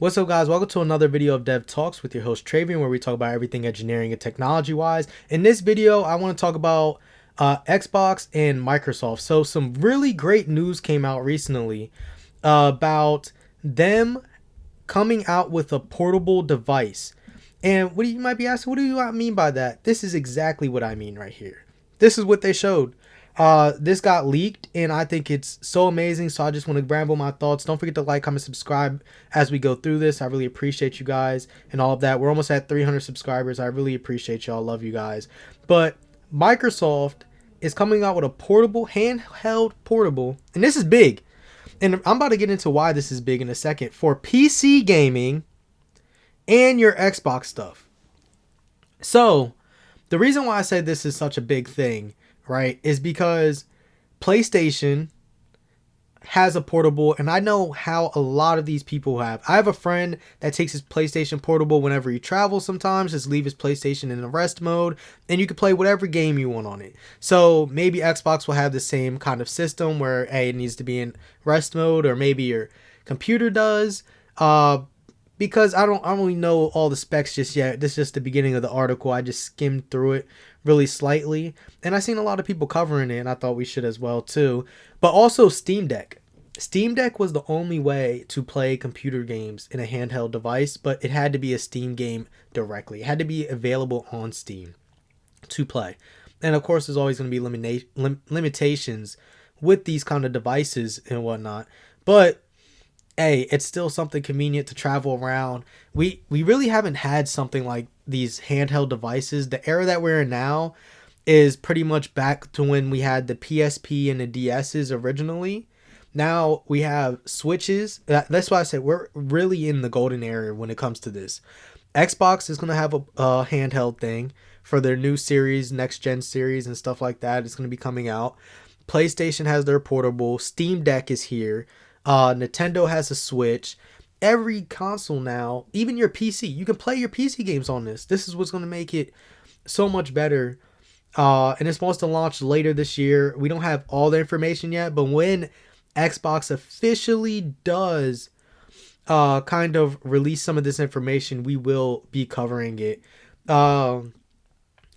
What's up, guys? Welcome to another video of Dev Talks with your host Travian, where we talk about everything engineering and technology wise. In this video, I want to talk about Xbox and Microsoft. So some really great news came out recently about them coming out with a portable device. And what you might be asking, what do you mean by that? This is exactly what I mean right here. This is what they showed. This got leaked, and I think it's so amazing. So I just want to ramble my thoughts. Don't forget to like, comment, subscribe as we go through this. I really appreciate you guys and all of that. We're almost at 300 subscribers. I really appreciate y'all. Love you guys. But Microsoft is coming out with a portable, handheld portable, and this is big. And I'm about to get into why this is big in a second, for PC gaming and your Xbox stuff. So the reason why I say this is such a big thing, right, is because PlayStation has a portable, and I know how a lot of these people have. I have a friend that takes his PlayStation portable whenever he travels sometimes, just leave his PlayStation in the rest mode, and you can play whatever game you want on it. So maybe Xbox will have the same kind of system where, hey, it needs to be in rest mode, or maybe your computer does. Because I don't really know all the specs just yet. This is just the beginning of the article. I just skimmed through it really slightly, and I seen a lot of people covering it, and I thought we should as well too. But also Steam Deck. Steam Deck was the only way to play computer games in a handheld device, but it had to be a Steam game directly. It had to be available on Steam to play. And of course, there's always going to be limitations with these kind of devices and whatnot. But hey, it's still something convenient to travel around. We really haven't had something like these handheld devices. The era that we're in now is pretty much back to when we had the PSP and the DSs originally. Now we have Switches. That's why I said we're really in the golden era when it comes to this. Xbox is going to have a handheld thing for their new series, next gen series and stuff like that. It's going to be coming out. PlayStation has their portable. Steam Deck is here. Nintendo has a Switch. Every console now, even your PC, you can play your PC games on this. This is what's going to make it so much better. And it's supposed to launch later this year. We don't have all the information yet, but when Xbox officially does kind of release some of this information, we will be covering it. And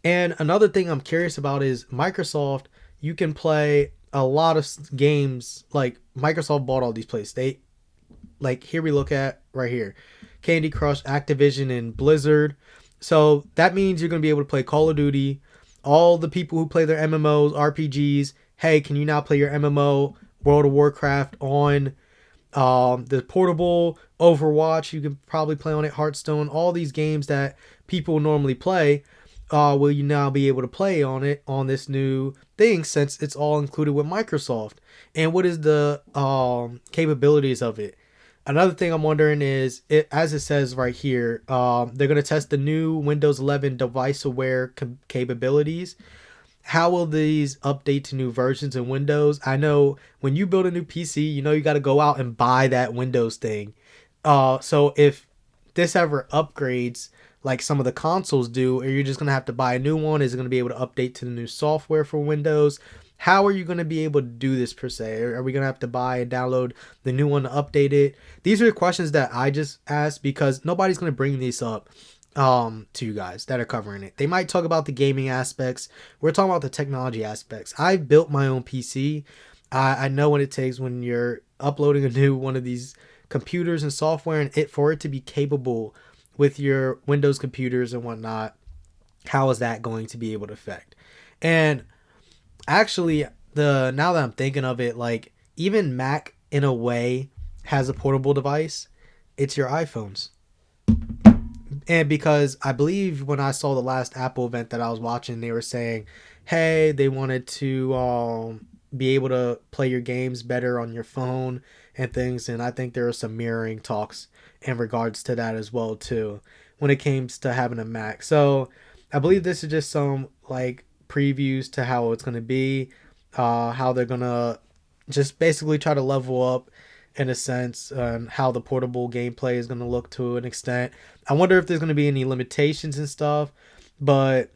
another thing I'm curious about is Microsoft. You can play a lot of games. Like, Microsoft bought all these places. They, like, here we look at right here, Candy Crush, Activision, and Blizzard. So that means you're going to be able to play Call of Duty. All the people who play their MMOs, RPGs, hey, can you now play your MMO, World of Warcraft, on the portable? Overwatch, you can probably play on it. Hearthstone, all these games that people normally play, will you now be able to play on it on this new thing, since it's all included with Microsoft? And what is the capabilities of it? Another thing I'm wondering is, as it says right here, they're going to test the new Windows 11 device aware capabilities. How will these update to new versions in Windows? I know when you build a new PC, you got to go out and buy that Windows thing. So if this ever upgrades like some of the consoles do, or you're just going to have to buy a new one, is it going to be able to update to the new software for Windows? How are you going to be able to do this per se? Are we going to have to buy and download the new one to update it? These are the questions that I just asked because nobody's going to bring these up to you guys that are covering it. They might talk about the gaming aspects. We're talking about the technology aspects. I built my own PC. I know what it takes when you're uploading a new one of these computers and software, and for it to be capable with your Windows computers and whatnot. How is that going to be able to affect? And actually, now that I'm thinking of it, like, even Mac in a way has a portable device. It's your iPhones. And because I believe when I saw the last Apple event that I was watching, they were saying, hey, they wanted to be able to play your games better on your phone and things. And I think there are some mirroring talks in regards to that as well too, when it comes to having a Mac. So I believe this is just some like previews to how it's going to be, how they're going to just basically try to level up in a sense, how the portable gameplay is going to look to an extent. I wonder if there's going to be any limitations and stuff, but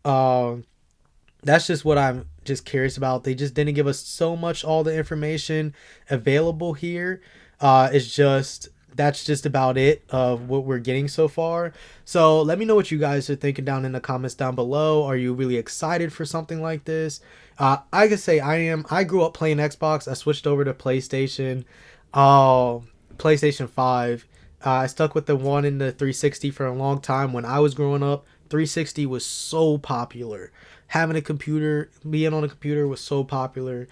that's just what I'm just curious about. They just didn't give us so much all the information available here. It's just that's just about it of what we're getting so far. So let me know what you guys are thinking down in the comments down below. Are you really excited for something like this? I can say I am. I grew up playing Xbox. I switched over to PlayStation, PlayStation 5. I stuck with the one in the 360 for a long time. When I was growing up, 360 was so popular. Having a computer, being on a computer was so popular.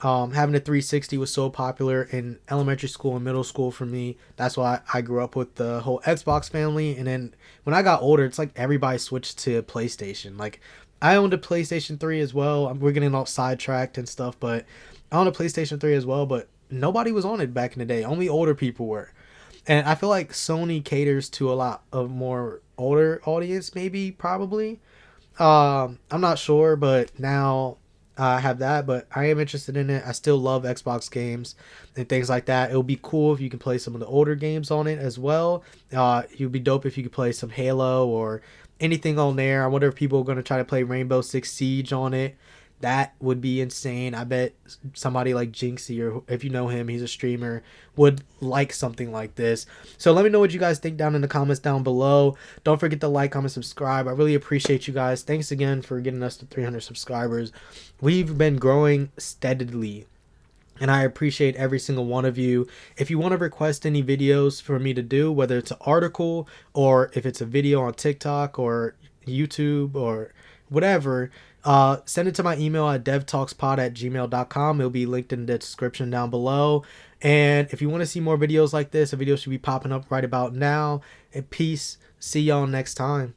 Having a 360 was so popular in elementary school and middle school for me. That's why I grew up with the whole Xbox family. And then when I got older, it's like everybody switched to PlayStation. Like I owned a PlayStation 3 as well. We're getting all sidetracked and stuff, but I owned a PlayStation 3 as well. But nobody was on it back in the day. Only older people were. And I feel like Sony caters to a lot of more older audience, maybe, probably. I'm not sure, but now I have that. But I am interested in it. I still love Xbox games and things like that. It would be cool if you can play some of the older games on it as well. It would be dope if you could play some Halo or anything on there. I wonder if people are going to try to play Rainbow Six Siege on it. That would be insane. I bet somebody like Jinxie, or if you know him, he's a streamer, would like something like this. So let me know what you guys think down in the comments down below. Don't forget to like, comment, subscribe. I really appreciate you guys. Thanks again for getting us to 300 subscribers. We've been growing steadily, and I appreciate every single one of you. If you want to request any videos for me to do, whether it's an article or if it's a video on TikTok or YouTube or whatever, send it to my email at devtalkspod@gmail.com. It'll be linked in the description down below. And if you want to see more videos like this, a video should be popping up right about now. And peace. See y'all next time.